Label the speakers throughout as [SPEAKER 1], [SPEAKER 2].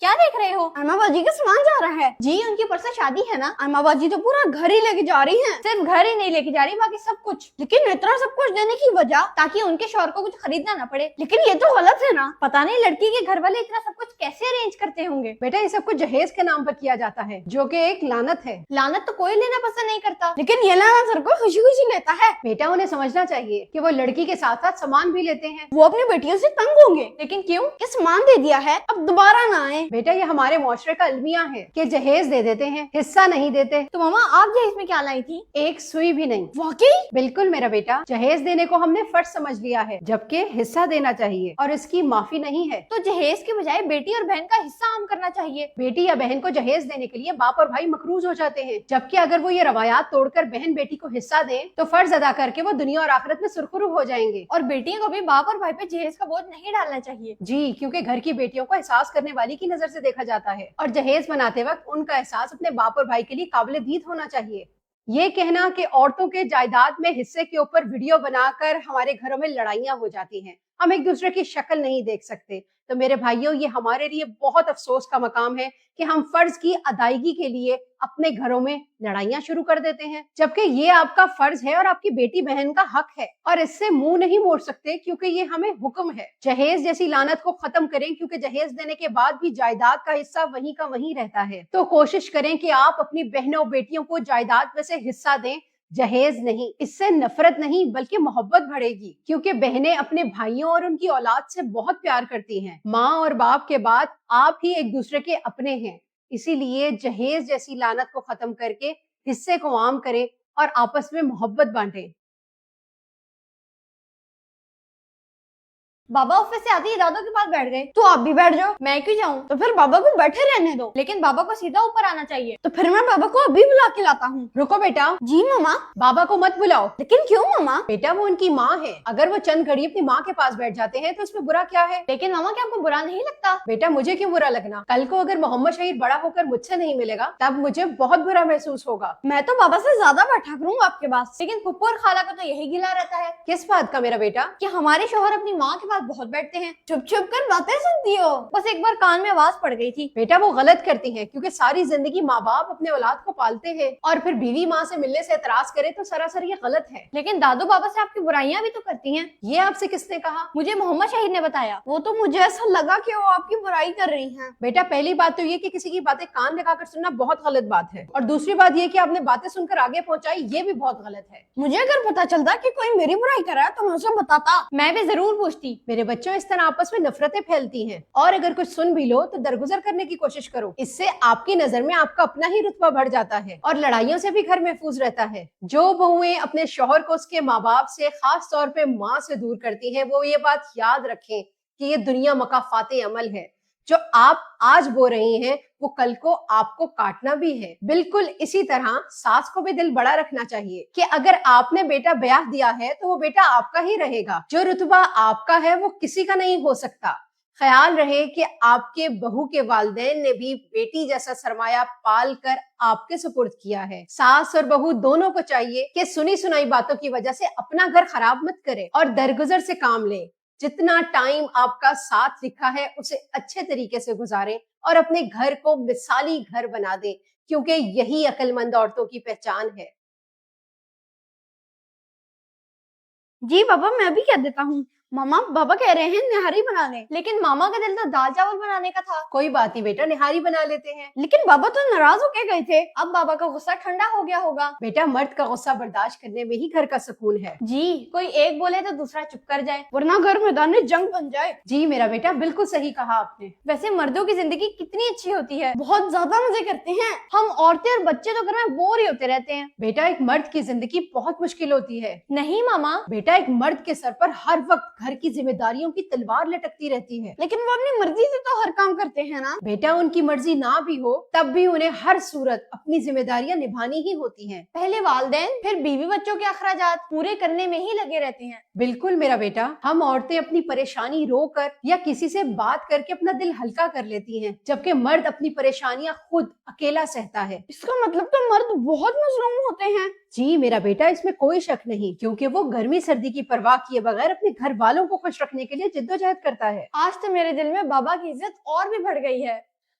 [SPEAKER 1] क्या देख रहे हो?
[SPEAKER 2] अम्मा बाजी का सामान जा रहा है।
[SPEAKER 1] जी उनकी परसों शादी है ना।
[SPEAKER 2] अम्मा बाजी तो पूरा घर ही लेके जा रही हैं।
[SPEAKER 1] सिर्फ घर ही नहीं लेके जा रही, बाकी सब कुछ।
[SPEAKER 2] लेकिन इतना सब कुछ देने की वजह?
[SPEAKER 1] ताकि उनके शौहर को कुछ खरीदना ना पड़े।
[SPEAKER 2] लेकिन ये तो गलत है ना।
[SPEAKER 1] पता नहीं लड़की के घर वाले इतना सब कुछ कैसे अरेंज करते होंगे।
[SPEAKER 3] बेटा ये सब कुछ जहेज के नाम पर किया जाता है, जो कि एक लानत है।
[SPEAKER 1] लानत तो कोई लेना पसंद नहीं करता।
[SPEAKER 2] लेकिन ये लाना सर को खुशी खुशी लेता है।
[SPEAKER 3] बेटा उन्हें समझना चाहिए कि वो लड़की के साथ साथ सामान भी लेते हैं।
[SPEAKER 2] वो अपनी बेटियों से तंग होंगे।
[SPEAKER 1] लेकिन क्यों?
[SPEAKER 2] कि सामान दे दिया है, अब दोबारा ना आए।
[SPEAKER 3] बेटा ये हमारे मुआशरे का अलमिया है कि जहेज दे देते हैं, हिस्सा नहीं देते।
[SPEAKER 1] तो मामा आप जहेज में क्या लाई थी?
[SPEAKER 3] एक सुई भी नहीं।
[SPEAKER 2] वाकई?
[SPEAKER 3] बिल्कुल मेरा बेटा, जहेज देने को हमने फर्ज समझ लिया है, जबकि हिस्सा देना चाहिए और इसकी माफी नहीं है।
[SPEAKER 1] तो जहेज के बजाय बेटी और बहन का हिस्सा आम करना चाहिए।
[SPEAKER 3] बेटी या बहन को जहेज देने के लिए बाप और भाई मकरूज हो जाते हैं, जबकि अगर वो ये रवायात तोड़कर बहन बेटी को हिस्सा दें तो फर्ज अदा करके वो दुनिया और आखिरत में सुरखरू हो जाएंगे।
[SPEAKER 1] और बेटियों को भी बाप और भाई पे जहेज का बोझ नहीं डालना चाहिए।
[SPEAKER 3] जी, क्योंकि घर की बेटियों को एहसास करने वाली की नजर से देखा जाता है और जहेज बनाते वक्त उनका एहसास अपने बाप और भाई के लिए काबिल दीद होना चाहिए। ये कहना कि औरतों के जायदाद में हिस्से के ऊपर वीडियो बनाकर हमारे घरों में लड़ाइयाँ हो जाती हैं, हम एक दूसरे की शक्ल नहीं देख सकते, तो मेरे भाइयों ये हमारे लिए बहुत अफसोस का मकाम है कि हम फर्ज की अदायगी के लिए अपने घरों में लड़ाइयाँ शुरू कर देते हैं, जबकि ये आपका फर्ज है और आपकी बेटी बहन का हक है और इससे मुंह नहीं मोड़ सकते क्योंकि ये हमें हुक्म है। जहेज जैसी लानत को खत्म करें, क्योंकि जहेज देने के बाद भी जायदाद का हिस्सा वहीं का वहीं रहता है। तो कोशिश करें कि आप अपनी बहनों बेटियों को जायदाद में से हिस्सा दें, जहेज नहीं। इससे नफरत नहीं बल्कि मोहब्बत बढ़ेगी, क्योंकि बहनें अपने भाइयों और उनकी औलाद से बहुत प्यार करती हैं। माँ और बाप के बाद आप ही एक दूसरे के अपने हैं, इसीलिए जहेज जैसी लानत को खत्म करके हिस्से को आम करें और आपस में मोहब्बत बांटें।
[SPEAKER 1] बाबा ऑफिस से आते ही दादू के पास बैठ गए।
[SPEAKER 2] तो आप भी बैठ जाओ।
[SPEAKER 1] मैं क्यों जाऊं?
[SPEAKER 2] तो फिर बाबा को बैठे रहने दो।
[SPEAKER 1] लेकिन बाबा को सीधा ऊपर आना चाहिए।
[SPEAKER 2] तो फिर मैं बाबा को अभी बुला के लाता हूँ।
[SPEAKER 3] रुको बेटा।
[SPEAKER 2] जी मामा।
[SPEAKER 3] बाबा को मत बुलाओ।
[SPEAKER 2] लेकिन क्यों मामा?
[SPEAKER 3] बेटा वो उनकी माँ है, अगर वो चंद घड़ी अपनी माँ के पास बैठ जाते हैं तो उसमें बुरा क्या है?
[SPEAKER 1] लेकिन मामा क्या आपको बुरा नहीं लगता?
[SPEAKER 3] बेटा मुझे क्यों बुरा लगना, कल को अगर मोहम्मद शहीद बड़ा होकर मुझसे नहीं मिलेगा तब मुझे बहुत बुरा महसूस होगा।
[SPEAKER 2] मैं तो बाबा से ज्यादा बैठा करूंगा आपके पास।
[SPEAKER 1] लेकिन फुप्पो और खाला का तो यही गिला रहता है।
[SPEAKER 3] किस बात का मेरा बेटा?
[SPEAKER 1] कि हमारे शौहर अपनी माँ के पास बहुत बैठते हैं।
[SPEAKER 2] चुप चुप कर बातें सुनती हो।
[SPEAKER 1] बस एक बार कान में आवाज पड़ गई थी।
[SPEAKER 3] बेटा वो गलत करती हैं, क्योंकि सारी जिंदगी माँ बाप अपने औलाद को पालते हैं और फिर बीवी माँ से मिलने से एतराज करे तो सरासर ये गलत है।
[SPEAKER 1] लेकिन दादू बाबा से आपकी बुराइयां भी तो करती हैं।
[SPEAKER 3] ये आपसे किसने कहा?
[SPEAKER 1] मुझे मोहम्मद शहीद ने बताया।
[SPEAKER 2] वो तो मुझे ऐसा लगा कि वो आपकी बुराई कर रही हैं।
[SPEAKER 3] बेटा पहली बात तो ये कि किसी की बातें कान लगाकर सुनना बहुत गलत बात है, और दूसरी बात ये कि आपने बातें सुनकर आगे पहुंचाई, ये भी बहुत गलत है।
[SPEAKER 2] मुझे अगर पता चलता कि कोई मेरी बुराई कर रहा है तो मैं उसे बताता।
[SPEAKER 1] मैं भी जरूर पूछती।
[SPEAKER 3] मेरे बच्चों इस तरह आपस में नफरतें फैलती हैं, और अगर कुछ सुन भी लो तो दरगुजर करने की कोशिश करो। इससे आपकी नजर में आपका अपना ही रुतबा बढ़ जाता है और लड़ाइयों से भी घर महफूज रहता है। जो बहुएं अपने शौहर को उसके माँ बाप से, खास तौर पे माँ से दूर करती हैं, वो ये बात याद रखें कि ये दुनिया मकाफाते अमल है। जो आप आज बो रही हैं वो कल को आपको काटना भी है। बिल्कुल इसी तरह सास को भी दिल बड़ा रखना चाहिए कि अगर आपने बेटा ब्याह दिया है तो वो बेटा आपका ही रहेगा। जो रुतबा आपका है वो किसी का नहीं हो सकता। ख्याल रहे कि आपके बहू के वालिदैन ने भी बेटी जैसा सरमाया पाल कर आपके सुपुर्द किया है। सास और बहू दोनों को चाहिए कि सुनी सुनाई बातों की वजह से अपना घर खराब मत करे और दरगुजर से काम ले। जितना टाइम आपका साथ लिखा है उसे अच्छे तरीके से गुजारें और अपने घर को मिसाली घर बना दें, क्योंकि यही अक्लमंद औरतों की पहचान है।
[SPEAKER 2] जी बाबा मैं भी कह देता हूँ। मामा बाबा कह रहे हैं निहारी बना लें।
[SPEAKER 1] लेकिन मामा का दिल तो दाल चावल बनाने का था।
[SPEAKER 3] कोई बात नहीं बेटा, निहारी बना लेते हैं।
[SPEAKER 2] लेकिन बाबा तो नाराज होके गए थे।
[SPEAKER 1] अब बाबा का गुस्सा ठंडा हो गया होगा।
[SPEAKER 3] बेटा मर्द का गुस्सा बर्दाश्त करने में ही घर का सुकून है।
[SPEAKER 1] जी कोई एक बोले तो दूसरा चुप कर जाए,
[SPEAKER 2] वरना घर मैदान में जंग बन जाए।
[SPEAKER 3] जी मेरा बेटा बिल्कुल सही कहा आपने।
[SPEAKER 1] वैसे मर्दों की जिंदगी कितनी अच्छी होती है,
[SPEAKER 2] बहुत ज्यादा मजे करते हैं।
[SPEAKER 1] हम औरतें और बच्चे तो घर में बोर ही होते रहते हैं।
[SPEAKER 3] बेटा एक मर्द की जिंदगी बहुत मुश्किल होती है।
[SPEAKER 1] नहीं मामा,
[SPEAKER 3] बेटा एक मर्द के सर पर हर वक्त घर की जिम्मेदारियों की तलवार लटकती रहती है।
[SPEAKER 2] लेकिन वो अपनी मर्जी से तो हर काम करते हैं ना।
[SPEAKER 3] बेटा उनकी मर्जी ना भी हो तब भी उन्हें हर सूरत अपनी जिम्मेदारियां निभानी ही होती हैं।
[SPEAKER 1] पहले वालिदैन फिर बीवी बच्चों के अखराजात पूरे करने में ही लगे रहते हैं।
[SPEAKER 3] बिल्कुल मेरा बेटा, हम औरतें अपनी परेशानी रो कर या किसी से बात करके अपना दिल हल्का कर लेती हैं, जबकि मर्द अपनी परेशानियां खुद अकेला सहता है।
[SPEAKER 2] इसका मतलब तो मर्द बहुत मजलूम होते हैं।
[SPEAKER 3] जी मेरा बेटा, इसमें कोई शक नहीं, क्योंकि वो गर्मी सर्दी की परवाह किए बगैर अपने घर वालों को खुश रखने के लिए जिद्दोजहद करता है।
[SPEAKER 1] आज तो मेरे दिल में बाबा की इज्जत और भी बढ़ गई है।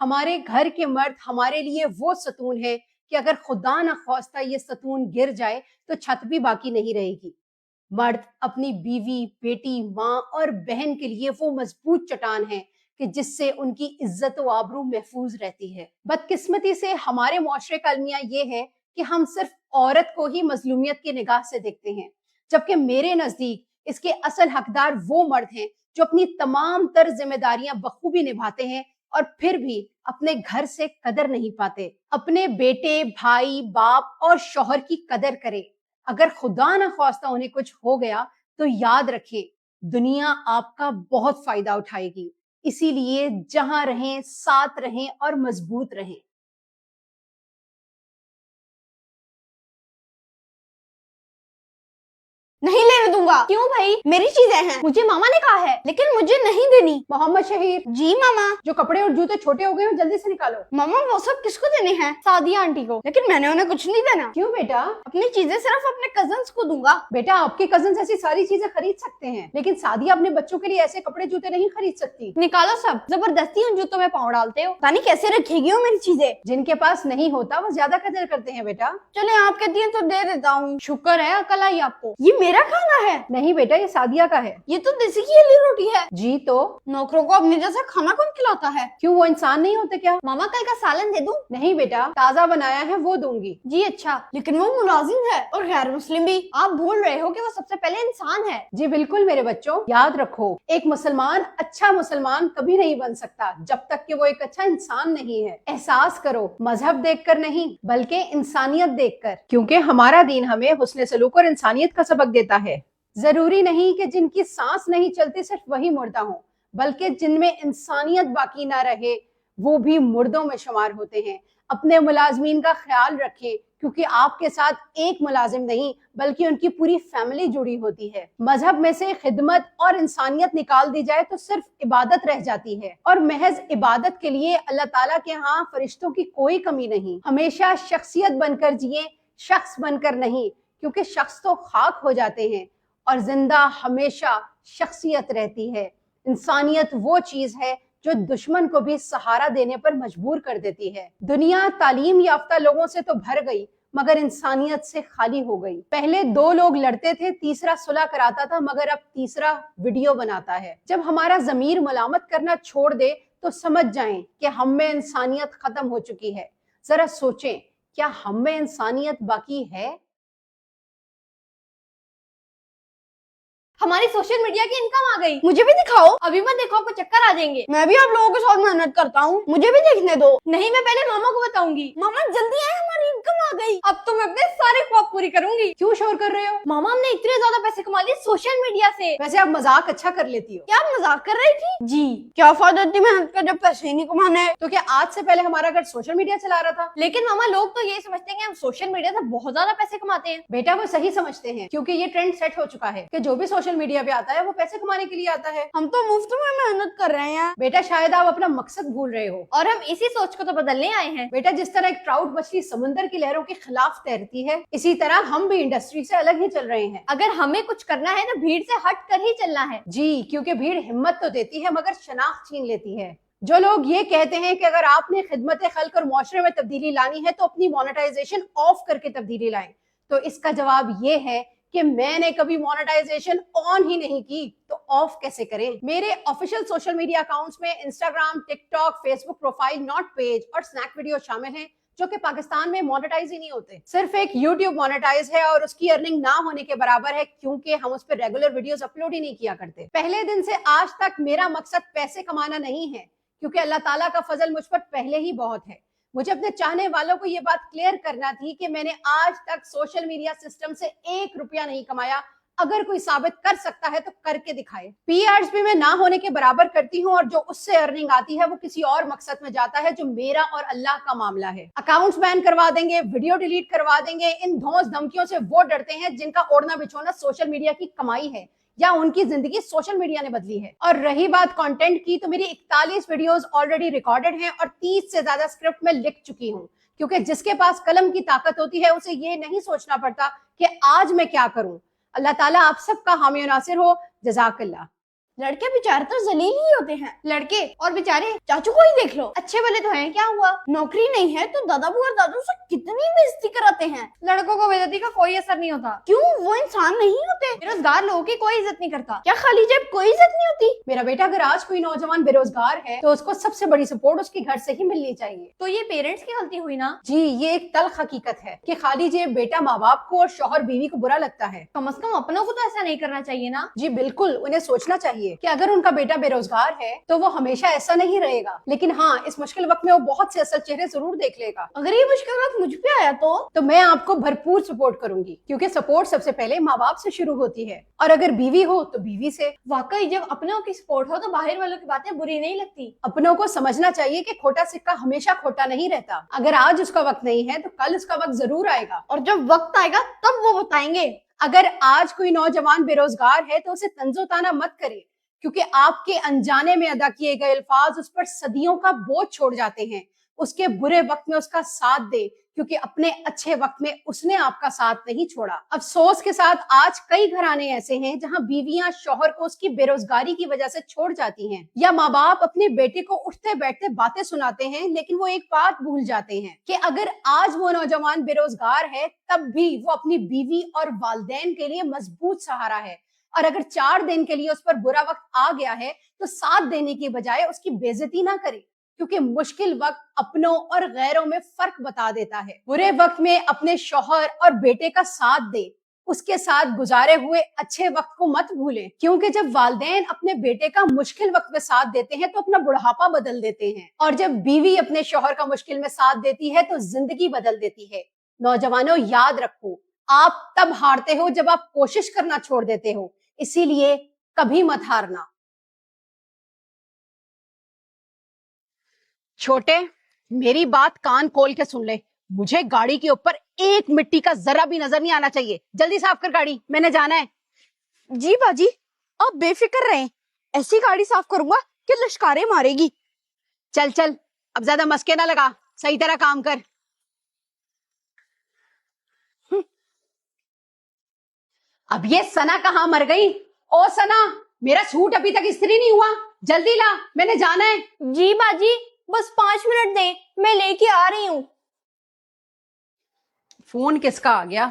[SPEAKER 3] ہمارے گھر کے مرد ہمارے لیے وہ ستون ہے کہ اگر خدا نہ خواستہ یہ ستون گر جائے تو چھت بھی باقی نہیں رہے گی۔ مرد اپنی بیوی، بیٹی، ماں اور بہن کے لیے وہ مضبوط چٹان ہے کہ جس سے ان کی عزت و آبرو محفوظ رہتی ہے۔ بدقسمتی سے ہمارے معاشرے کا المیہ یہ ہے کہ ہم صرف عورت کو ہی مظلومیت کی نگاہ سے دیکھتے ہیں، جبکہ میرے نزدیک اس کے اصل حقدار وہ مرد ہیں جو اپنی تمام تر ذمہ داریاں بخوبی نبھاتے ہیں اور پھر بھی اپنے گھر سے قدر نہیں پاتے۔ اپنے بیٹے، بھائی، باپ اور شوہر کی قدر کرے۔ اگر خدا نہ خواستہ انہیں کچھ ہو گیا تو یاد رکھیں دنیا آپ کا بہت فائدہ اٹھائے گی، اسی لیے جہاں رہیں ساتھ رہیں اور مضبوط رہیں۔
[SPEAKER 2] نہیں لینے دوں گا۔
[SPEAKER 1] کیوں بھائی؟
[SPEAKER 2] میری چیزیں ہیں،
[SPEAKER 1] مجھے ماما نے کہا ہے۔
[SPEAKER 2] لیکن مجھے نہیں دینی۔
[SPEAKER 3] محمد شہیر،
[SPEAKER 2] جی ماما۔
[SPEAKER 3] جو کپڑے اور جوتے چھوٹے ہو گئے ہیں جلدی سے نکالو۔
[SPEAKER 2] ماما وہ سب کس کو دینے ہیں؟
[SPEAKER 1] سعدیہ آنٹی کو۔
[SPEAKER 2] لیکن میں نے انہیں کچھ نہیں دینا۔
[SPEAKER 3] کیوں بیٹا؟
[SPEAKER 2] اپنی چیزیں صرف اپنے کزنز کو دوں گا۔
[SPEAKER 3] بیٹا آپ کے کزنز ایسی ساری چیزیں خرید سکتے ہیں، لیکن سعدیہ اپنے بچوں کے لیے ایسے کپڑے جوتے نہیں خرید سکتی۔
[SPEAKER 1] نکالو سب، زبردستی ان جوتوں میں پاؤں ڈالتے ہو۔
[SPEAKER 2] پتہ نہیں کیسے رکھے گی وہ میری چیزیں۔
[SPEAKER 3] جن کے پاس نہیں ہوتا وہ زیادہ قدر کرتے ہیں بیٹا۔
[SPEAKER 2] چلے آپ کہتی ہیں تو دے دیتا ہوں۔
[SPEAKER 1] شکر ہے عقل آئی آپ کو۔
[SPEAKER 2] یہ میرا کھانا ہے؟
[SPEAKER 3] نہیں بیٹا یہ سعدیہ کا ہے۔
[SPEAKER 2] یہ تو دیسی گھی والی روٹی ہے۔
[SPEAKER 3] جی تو
[SPEAKER 2] نوکروں کو اپنے جیسا کھانا کون کھلاتا ہے؟
[SPEAKER 3] کیوں وہ انسان نہیں ہوتے کیا؟
[SPEAKER 1] ماما کل کا سالن دے دوں؟
[SPEAKER 3] نہیں بیٹا تازہ بنایا ہے وہ دوں گی۔
[SPEAKER 1] جی اچھا۔
[SPEAKER 2] لیکن وہ ملازم ہے اور غیر مسلم بھی۔
[SPEAKER 1] آپ بھول رہے ہو کہ وہ سب سے پہلے انسان ہے۔
[SPEAKER 3] جی بالکل میرے بچوں، یاد رکھو ایک مسلمان اچھا مسلمان کبھی نہیں بن سکتا جب تک کہ وہ ایک اچھا انسان نہیں ہے۔ احساس کرو مذہب دیکھ کر نہیں بلکہ انسانیت دیکھ کر، کیونکہ ہمارا دین ہمیں حسن سلوک اور انسانیت کا سبق دیتا ہے۔ ضروری نہیں کہ جن کی سانس نہیں چلتی صرف وہی مردہ ہوں، بلکہ جن میں انسانیت باقی نہ رہے وہ بھی مردوں میں شمار ہوتے ہیں۔ اپنے ملازمین کا خیال رکھیں کیونکہ آپ کے ساتھ ایک ملازم نہیں بلکہ ان کی پوری فیملی جڑی ہوتی ہے۔ مذہب میں سے خدمت اور انسانیت نکال دی جائے تو صرف عبادت رہ جاتی ہے، اور محض عبادت کے لیے اللہ تعالیٰ کے ہاں فرشتوں کی کوئی کمی نہیں۔ ہمیشہ شخصیت بن کر جئیں، شخص بن کر نہیں، کیونکہ شخص تو خاک ہو جاتے ہیں اور زندہ ہمیشہ شخصیت رہتی ہے۔ انسانیت وہ چیز ہے جو دشمن کو بھی سہارا دینے پر مجبور کر دیتی ہے۔ دنیا تعلیم یافتہ لوگوں سے تو بھر گئی مگر انسانیت سے خالی ہو گئی۔ پہلے دو لوگ لڑتے تھے، تیسرا صلح کراتا تھا، مگر اب تیسرا ویڈیو بناتا ہے۔ جب ہمارا ضمیر ملامت کرنا چھوڑ دے تو سمجھ جائیں کہ ہم میں انسانیت ختم ہو چکی ہے۔ ذرا سوچیں کیا ہم میں انسانیت باقی ہے؟
[SPEAKER 1] ہماری سوشل میڈیا کی انکم آ گئی۔
[SPEAKER 2] مجھے بھی دکھاؤ۔
[SPEAKER 1] ابھی مت دیکھو، آپ کو چکر آ جائیں گے۔
[SPEAKER 2] میں بھی آپ لوگوں کے ساتھ محنت کرتا ہوں، مجھے بھی دیکھنے دو۔
[SPEAKER 1] نہیں میں پہلے ماما کو بتاؤں گی۔
[SPEAKER 2] ماما جلدی آئے، ہماری انکم آ گئی۔
[SPEAKER 1] اب تو میں اپنے سارے خواب پوری کروں گی۔
[SPEAKER 3] کیوں شور کر رہے ہو؟
[SPEAKER 1] ماما ہم نے اتنے زیادہ پیسے کما لیے سوشل میڈیا سے۔
[SPEAKER 3] ویسے آپ مذاق اچھا کر لیتی ہو۔
[SPEAKER 2] کیا آپ مذاق کر رہی تھی؟ جی۔ کیا فائدہ اتنی محنت کا جب پیسے ہی نہیں کمانے؟
[SPEAKER 3] تو کیا آج سے پہلے ہمارا گھر سوشل میڈیا چلا رہا تھا؟
[SPEAKER 1] لیکن ماما لوگ تو یہی سمجھتے ہیں کہ ہم سوشل میڈیا سے بہت زیادہ پیسے کماتے ہیں۔
[SPEAKER 3] بیٹا وہ صحیح سمجھتے ہیں کیونکہ یہ ٹرینڈ سیٹ ہو چکا ہے کہ جو بھی سوشل میڈیا پہ آتا ہے وہ پیسے کمانے کے لیے آتا ہے۔
[SPEAKER 2] ہم تو مفت میں محنت کر رہے ہیں۔
[SPEAKER 3] بیٹا شاید آپ اپنا مقصد بھول رہے ہو۔
[SPEAKER 1] اور ہم اسی سوچ کو تو بدلنے آئے ہیں۔
[SPEAKER 3] بیٹا جس طرح ایک ٹراؤٹ مچھلی سمندر کی لہروں کے خلاف تیرتی ہے، اسی طرح ہم بھی انڈسٹری سے الگ ہی چل رہے ہیں۔
[SPEAKER 1] اگر ہمیں کچھ کرنا ہے تو بھیڑ سے ہٹ کر ہی چلنا ہے۔
[SPEAKER 3] جی کیونکہ بھیڑ ہمت تو دیتی ہے مگر شناخت چھین لیتی ہے۔ جو لوگ یہ کہتے ہیں کہ اگر آپ نے خدمت خلق اور معاشرے میں تبدیلی لانی ہے تو اپنی مونیٹائزیشن آف کر کے تبدیلی لائیں، تو اس کا جواب یہ ہے کہ میں نے کبھی مونیٹائزیشن آن ہی نہیں کی تو آف کیسے کریں؟ میرے آفیشیل سوشل میڈیا اکاؤنٹس میں انسٹاگرام، ٹک ٹاک، فیس بک پروفائل، نوٹ پیج اور سنیک ویڈیو شامل ہیں جو کہ پاکستان میں مونیٹائز ہی نہیں ہوتے۔ صرف ایک یوٹیوب مونیٹائز ہے اور اس کی ارننگ نہ ہونے کے برابر ہے کیونکہ ہم اس پہ ریگولر ویڈیوز اپلوڈ ہی نہیں کیا کرتے۔ پہلے دن سے آج تک میرا مقصد پیسے کمانا نہیں ہے کیونکہ اللہ تعالیٰ کا فضل مجھ پر پہلے ہی بہت ہے۔ مجھے اپنے چاہنے والوں کو یہ بات کلیئر کرنا تھی کہ میں نے آج تک سوشل میڈیا سسٹم سے 1 روپیہ نہیں کمایا۔ اگر کوئی ثابت کر سکتا ہے تو کر کے دکھائے۔ پی آرز بھی میں نہ ہونے کے برابر کرتی ہوں اور جو اس سے ارننگ آتی ہے وہ کسی اور مقصد میں جاتا ہے جو میرا اور اللہ کا معاملہ ہے۔ اکاؤنٹس بین کروا دیں گے، ویڈیو ڈیلیٹ کروا دیں گے، ان دھونس دھمکیوں سے وہ ڈرتے ہیں جن کا اوڑھنا بچھونا سوشل میڈیا کی کمائی ہے یا ان کی زندگی سوشل میڈیا نے بدلی ہے۔ اور رہی بات کانٹینٹ کی تو میری 41 ویڈیوز آلریڈی ریکارڈڈ ہیں اور 30 سے زیادہ اسکرپٹ میں لکھ چکی ہوں، کیونکہ جس کے پاس قلم کی طاقت ہوتی ہے اسے یہ نہیں سوچنا پڑتا کہ آج میں کیا کروں۔ اللہ تعالیٰ آپ سب کا حامی و ناصر ہو۔ جزاک اللہ۔
[SPEAKER 2] लड़के बेचारे तो जलील ही होते हैं।
[SPEAKER 1] लड़के और बेचारे
[SPEAKER 2] चाचू को ही देख लो,
[SPEAKER 1] अच्छे वाले तो हैं, क्या हुआ?
[SPEAKER 2] नौकरी नहीं है तो दादा बुआ और दादू से कितनी बेइज्जती कराते हैं।
[SPEAKER 1] लड़कों को बेइज्जती का कोई असर नहीं होता।
[SPEAKER 2] क्यों, वो इंसान नहीं होते?
[SPEAKER 1] बेरोजगार लोगों की कोई इज्जत नहीं करता।
[SPEAKER 2] क्या खाली जेब कोई इज्जत नहीं होती?
[SPEAKER 3] मेरा बेटा, अगर आज कोई नौजवान बेरोजगार है तो उसको सबसे बड़ी सपोर्ट उसके घर से ही मिलनी चाहिए।
[SPEAKER 1] तो ये पेरेंट्स की गलती हुई ना?
[SPEAKER 3] जी, ये एक तल्ख हकीकत है कि खाली जेब बेटा माँ बाप को और शौहर बीवी को बुरा लगता है।
[SPEAKER 1] कम से कम अपनों को तो ऐसा नहीं करना चाहिए ना।
[SPEAKER 3] जी बिल्कुल, उन्हें सोचना चाहिए कि अगर उनका बेटा बेरोजगार है तो वो हमेशा ऐसा नहीं रहेगा, लेकिन हाँ, इस मुश्किल वक्त में वो बहुत से असल चेहरे जरूर देख लेगा।
[SPEAKER 2] अगर ये मुश्किल वक्त मुझ पे आया तो
[SPEAKER 3] मैं आपको भरपूर सपोर्ट करूंगी, क्योंकि सपोर्ट सबसे पहले माँ बाप से शुरू होती है, और अगर बीवी हो तो बीवी से।
[SPEAKER 1] वाकई जब अपनों की सपोर्ट हो तो बाहर वालों की बातें बुरी नहीं लगती।
[SPEAKER 3] अपनों को समझना चाहिए कि खोटा सिक्का हमेशा खोटा नहीं रहता। अगर आज उसका वक्त नहीं है तो कल उसका वक्त जरूर आएगा,
[SPEAKER 2] और जब वक्त आएगा तब वो बताएंगे।
[SPEAKER 3] अगर आज कोई नौजवान बेरोजगार है तो उसे तंजो ताना मत करे, क्योंकि आपके अनजाने में अदा किए गए अल्फाज उस पर सदियों का बोझ छोड़ जाते हैं। उसके बुरे वक्त में उसका साथ दे, क्योंकि अपने अच्छे वक्त में उसने आपका साथ नहीं छोड़ा। अफसोस के साथ आज कई घराने ऐसे हैं जहां बीवियां शौहर को उसकी बेरोजगारी की वजह से छोड़ जाती हैं, या माँ बाप अपने बेटे को उठते बैठते बातें सुनाते हैं, लेकिन वो एक बात भूल जाते हैं कि अगर आज वो नौजवान बेरोजगार है तब भी वो अपनी बीवी और वालिदैन के लिए मजबूत सहारा है, और अगर 4 दिन के लिए उस पर बुरा वक्त आ गया है तो साथ देने की बजाय उसकी बेइज्जती ना करे, क्योंकि मुश्किल वक्त अपनों और गैरों में फर्क बता देता है। बुरे वक्त में अपने शौहर और बेटे का साथ दे, उसके साथ गुजारे हुए अच्छे वक्त को मत भूलें, क्योंकि जब वालिदैन अपने बेटे का मुश्किल वक्त में साथ देते हैं तो अपना बुढ़ापा बदल देते हैं, और जब बीवी अपने शौहर का मुश्किल में साथ देती है तो जिंदगी बदल देती है। नौजवानों, याद रखो, आप तब हारते हो जब आप कोशिश करना छोड़ देते हो, इसीलिए कभी मत हारना। छोटे, मेरी बात कान खोल के सुन ले, मुझे गाड़ी के ऊपर एक मिट्टी का जरा भी नजर नहीं आना चाहिए। जल्दी साफ कर गाड़ी, मैंने जाना है।
[SPEAKER 2] जी बाजी, आप बेफिक्र रहें, ऐसी गाड़ी साफ करूंगा कि लश्कारे मारेगी।
[SPEAKER 3] चल चल, अब ज्यादा मस्के ना लगा, सही तरह काम कर। अब ये सना कहाँ मर गई? ओ सना, मेरा सूट अभी तक इस्त्री नहीं हुआ, जल्दी ला, मैंने जाना है।
[SPEAKER 1] जी बाजी, बस 5 मिनट दें, मैं लेके आ रही हूँ।
[SPEAKER 3] फोन किसका आ गया?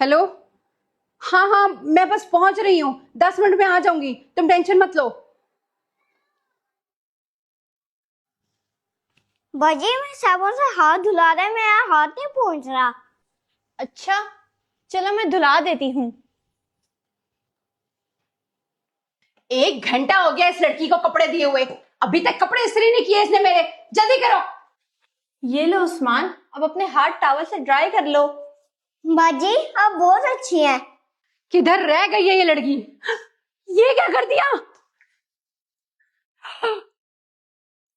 [SPEAKER 3] हेलो, हाँ हाँ, मैं बस पहुंच रही हूँ, 10 मिनट में आ जाऊंगी, तुम टेंशन मत लो।
[SPEAKER 2] बाजी, मैं साबुन से हाथ धुला रहा है, मेरा हाथ नहीं पहुंच रहा।
[SPEAKER 1] अच्छा, चलो मैं धुला देती हूँ।
[SPEAKER 3] 1 घंटा हो गया इस लड़की को कपड़े दिए हुए, अभी तक कपड़े इस्त्री नहीं किए इसने मेरे, जल्दी करो।
[SPEAKER 1] ये लो उस्मान, अब अपने हाथ टॉवल से ड्राई कर लो।
[SPEAKER 2] बाजी, आप बहुत अच्छी हैं।
[SPEAKER 3] किधर रह गई है ये लड़की? ये क्या कर दिया?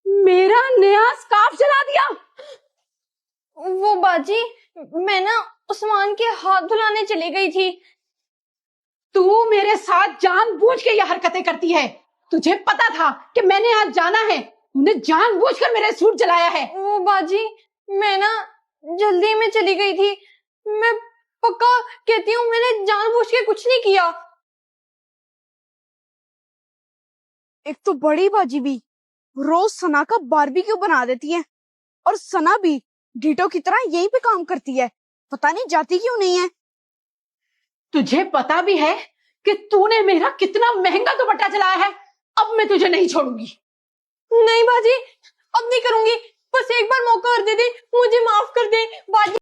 [SPEAKER 3] मेरा नया स्कार्फ जला दिया।
[SPEAKER 1] वो बाजी, मैं ना उस्मान के हाथ धुलाने चली गई थी।
[SPEAKER 3] तू मेरे साथ जानबूझ के ये हरकतें करती है, तुझे पता था कि मैंने आज जाना है, तूने जानबूझकर मेरे सूट जलाया है।
[SPEAKER 1] वो बाजी, मैं ना जल्दी में चली गई थी, मैं पक्का कहती हूँ मैंने जानबूझ के कुछ नहीं किया।
[SPEAKER 2] एक तो बड़ी बाजी भी रोज सना का बारबेक्यू बना देती है, और सना भी डीटो की तरह यहीं पे काम करती है, पता नहीं जाती क्यों नहीं है।
[SPEAKER 3] तुझे पता भी है कि तूने मेरा कितना महंगा दुपट्टा जलाया है, अब मैं तुझे नहीं छोड़ूंगी।
[SPEAKER 1] नहीं बाजी, अब नहीं करूंगी, बस एक बार मौका और दे दे, मुझे माफ कर दे बाजी।